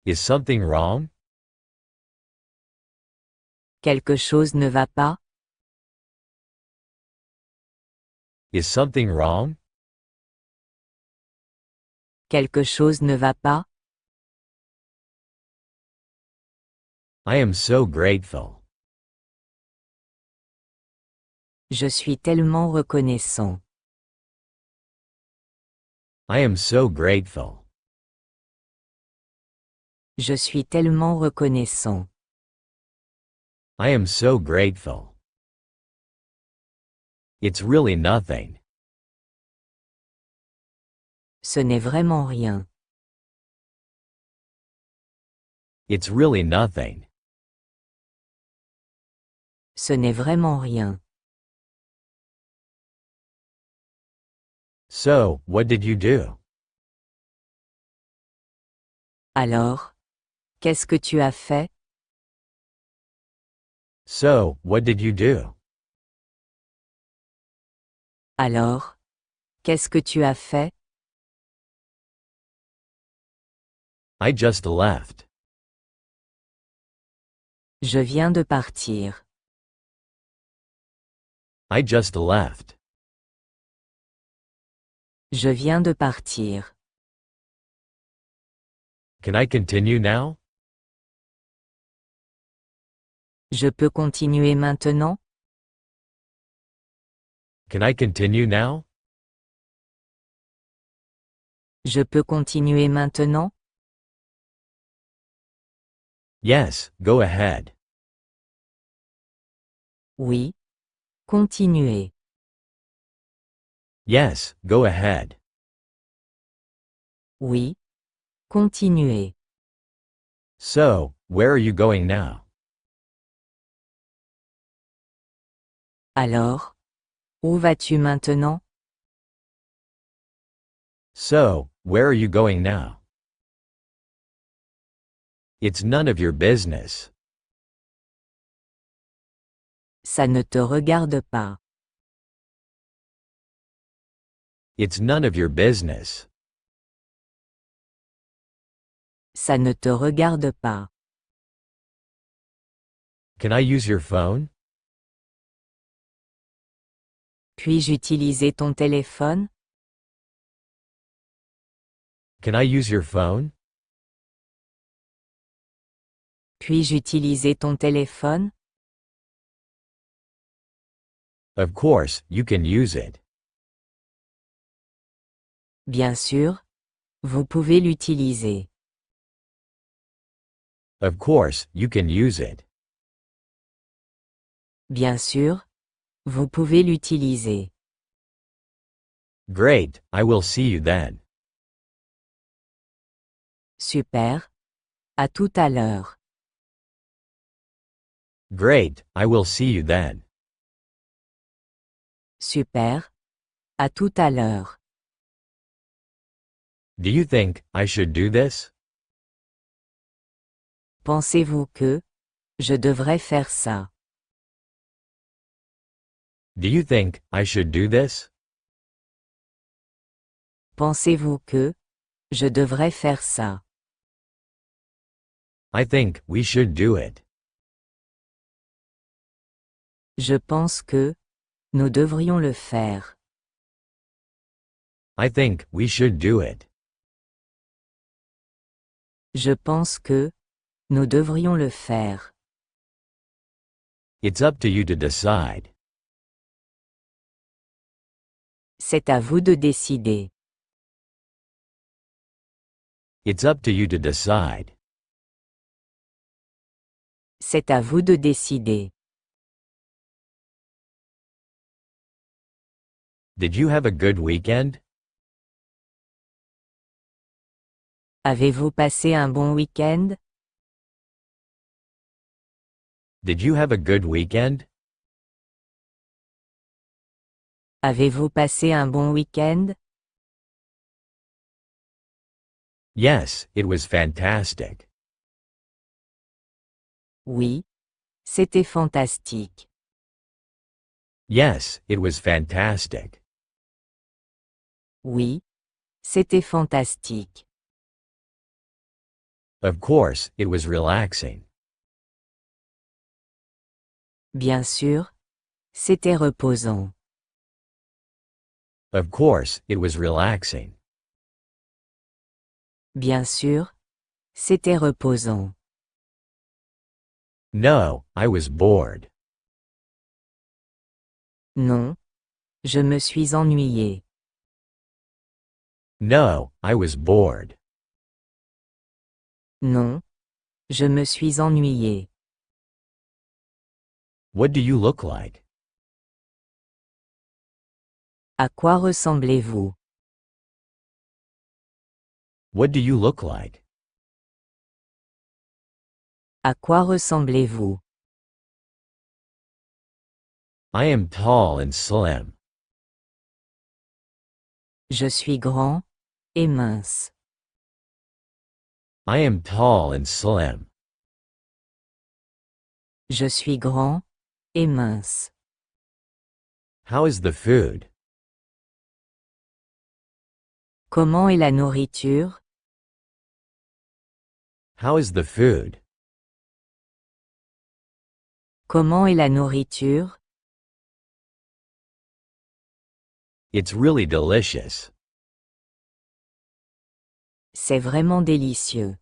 Is something wrong? Quelque chose ne va pas? Is something wrong? Quelque chose ne va pas? I am so grateful. Je suis tellement reconnaissant. I am so grateful. Je suis tellement reconnaissant. I am so grateful. It's really nothing. Ce n'est vraiment rien. It's really nothing. Ce n'est vraiment rien. So, what did you do? Alors, qu'est-ce que tu as fait? So, what did you do? Alors, qu'est-ce que tu as fait? I just left. Je viens de partir. I just left. Je viens de partir. Can I continue now? Je peux continuer maintenant? Can I continue now? Je peux continuer maintenant? Yes, go ahead. Oui. Continuez. Yes, go ahead. Oui. Continuez. So, where are you going now? Alors, où vas-tu maintenant? So, where are you going now? It's none of your business. Ça ne te regarde pas. It's none of your business. Ça ne te regarde pas. Can I use your phone? Puis-je utiliser ton téléphone? Can I use your phone? Puis-je utiliser ton téléphone? Of course, you can use it. Bien sûr. Vous pouvez l'utiliser. Of course, you can use it. Bien sûr. Vous pouvez l'utiliser. Great, I will see you then. Super. À tout à l'heure. Great, I will see you then. Super. À tout à l'heure. Do you think I should do this? Pensez-vous que je devrais faire ça? Do you think I should do this? Pensez-vous que je devrais faire ça? I think we should do it. Je pense que nous devrions le faire. I think we should do it. Je pense que nous devrions le faire. It's up to you to decide. C'est à vous de décider. It's up to you to decide. C'est à vous de décider. Did you have a good weekend? Avez-vous passé un bon week-end? Did you have a good weekend? Avez-vous passé un bon week-end? Yes, it was fantastic. Oui. C'était fantastique. Yes, it was fantastic. Oui. C'était fantastique. Of course, it was relaxing. Bien sûr, c'était reposant. Of course, it was relaxing. Bien sûr, c'était reposant. No, I was bored. Non, je me suis ennuyé. No, I was bored. Non, je me suis ennuyé. What do you look like? À quoi ressemblez-vous? What do you look like? À quoi ressemblez-vous? I am tall and slim. Je suis grand et mince. I am tall and slim. Je suis grand et mince. How is the food? Comment est la nourriture? How is the food? Comment est la nourriture? It's really delicious. C'est vraiment délicieux.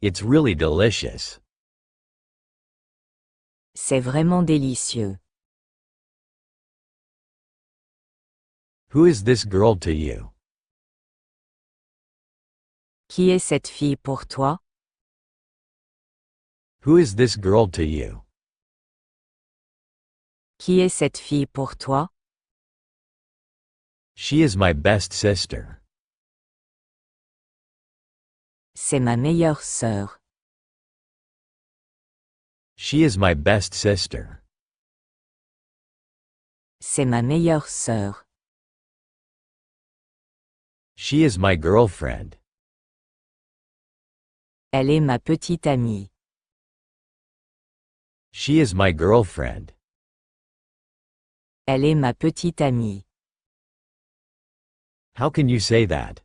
It's really delicious. C'est vraiment délicieux. Who is this girl to you? Qui est cette fille pour toi? Who is this girl to you? Qui est cette fille pour toi? She is my best sister. C'est ma meilleure sœur. She is my best sister. C'est ma meilleure sœur. She is my girlfriend. Elle est ma petite amie. She is my girlfriend. Elle est ma petite amie. How can you say that?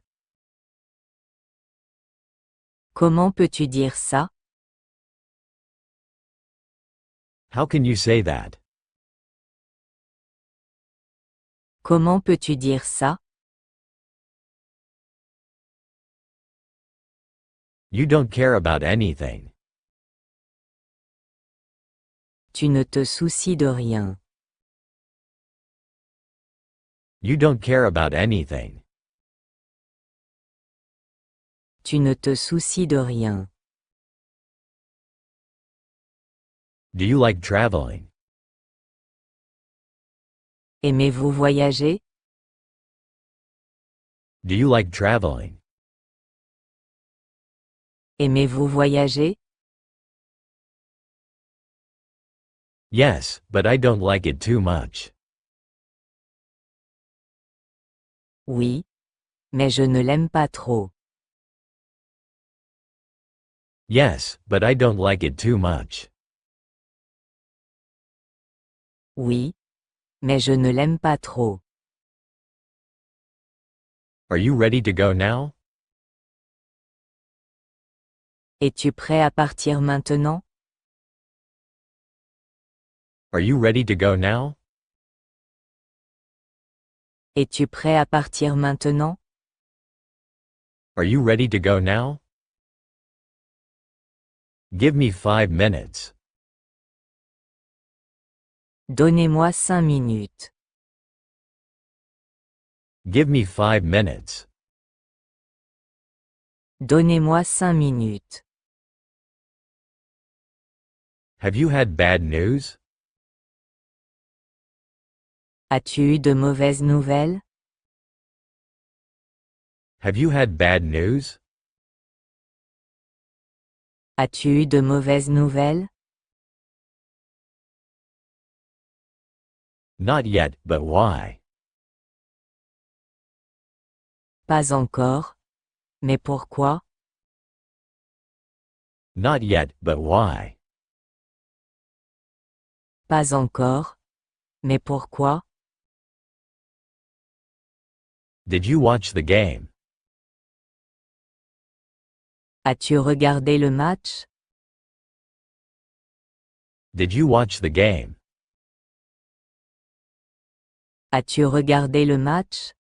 Comment peux-tu dire ça? How can you say that? Comment peux-tu dire ça? You don't care about anything. Tu ne te soucies de rien. You don't care about anything. Tu ne te soucies de rien. Do you like traveling? Aimez-vous voyager? Do you like traveling? Aimez-vous voyager? Yes, but I don't like it too much. Oui, mais je ne l'aime pas trop. Yes, but I don't like it too much. Oui, mais je ne l'aime pas trop. Are you ready to go now? Es-tu prêt à partir maintenant? Are you ready to go now? Es-tu prêt à partir maintenant? Are you ready to go now? Give me 5 minutes. Donnez-moi 5 minutes. Give me 5 minutes. Donnez-moi 5 minutes. Have you had bad news? As-tu eu de mauvaises nouvelles? Have you had bad news? As-tu eu de mauvaises nouvelles? Not yet, but why? Pas encore. Mais pourquoi? Not yet, but why? Pas encore. Mais pourquoi? Did you watch the game? As-tu regardé le match? Did you watch the game? As-tu regardé le match?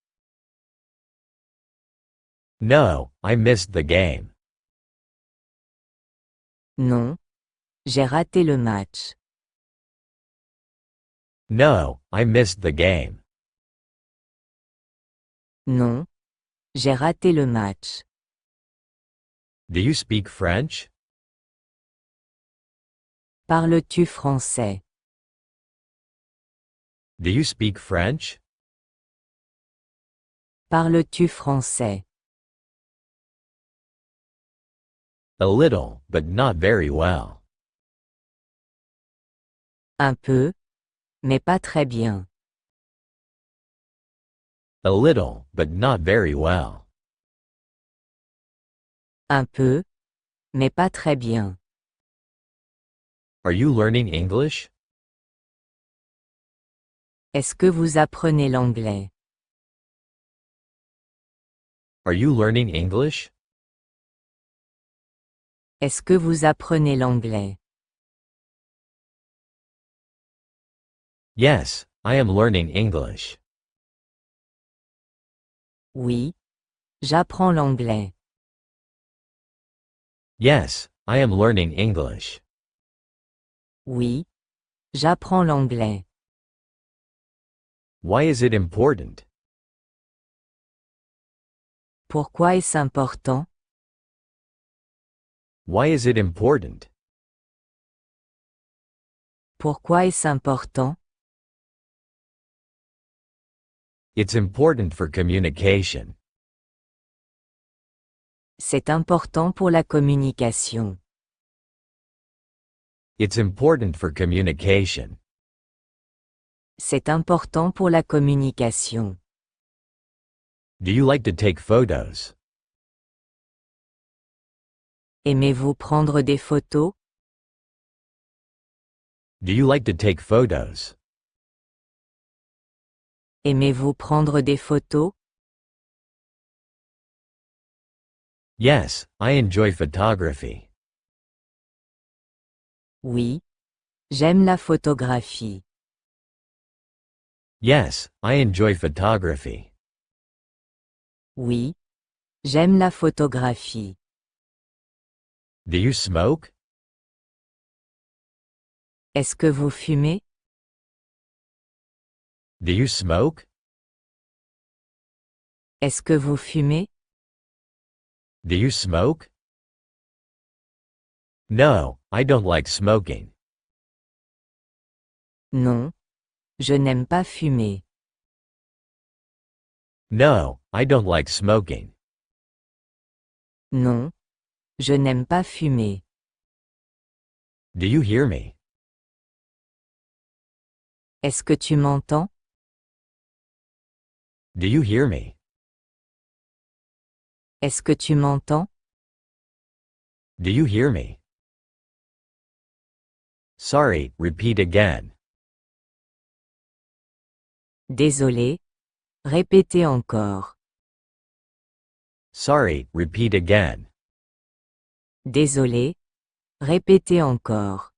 No, I missed the game. Non. J'ai raté le match. No, I missed the game. Non. J'ai raté le match. Do you speak French? Parles-tu français? Do you speak French? Parles-tu français? A little, but not very well. Un peu, mais pas très bien. A little, but not very well. Un peu, mais pas très bien. Are you learning English? Est-ce que vous apprenez l'anglais? Are you learning English? Est-ce que vous apprenez l'anglais? Yes, I am learning English. Oui, j'apprends l'anglais. Yes, I am learning English. Oui, j'apprends l'anglais. Why is it important? Pourquoi est-ce important? Why is it important? Pourquoi est-ce important? It's important for communication. C'est important pour la communication. It's important for communication. C'est important pour la communication. Do you like to take photos? Aimez-vous prendre des photos? Do you like to take photos? Aimez-vous prendre des photos? Yes, I enjoy photography. Oui. J'aime la photographie. Yes, I enjoy photography. Oui. J'aime la photographie. Do you smoke? Est-ce que vous fumez? Do you smoke? Est-ce que vous fumez? Do you smoke? No, I don't like smoking. Non. Je n'aime pas fumer. No, I don't like smoking. Non. Je n'aime pas fumer. Do you hear me? Est-ce que tu m'entends? Do you hear me? Est-ce que tu m'entends? Do you hear me? Sorry, repeat again. Désolé. Répétez encore. Sorry, repeat again. Désolé. Répétez encore.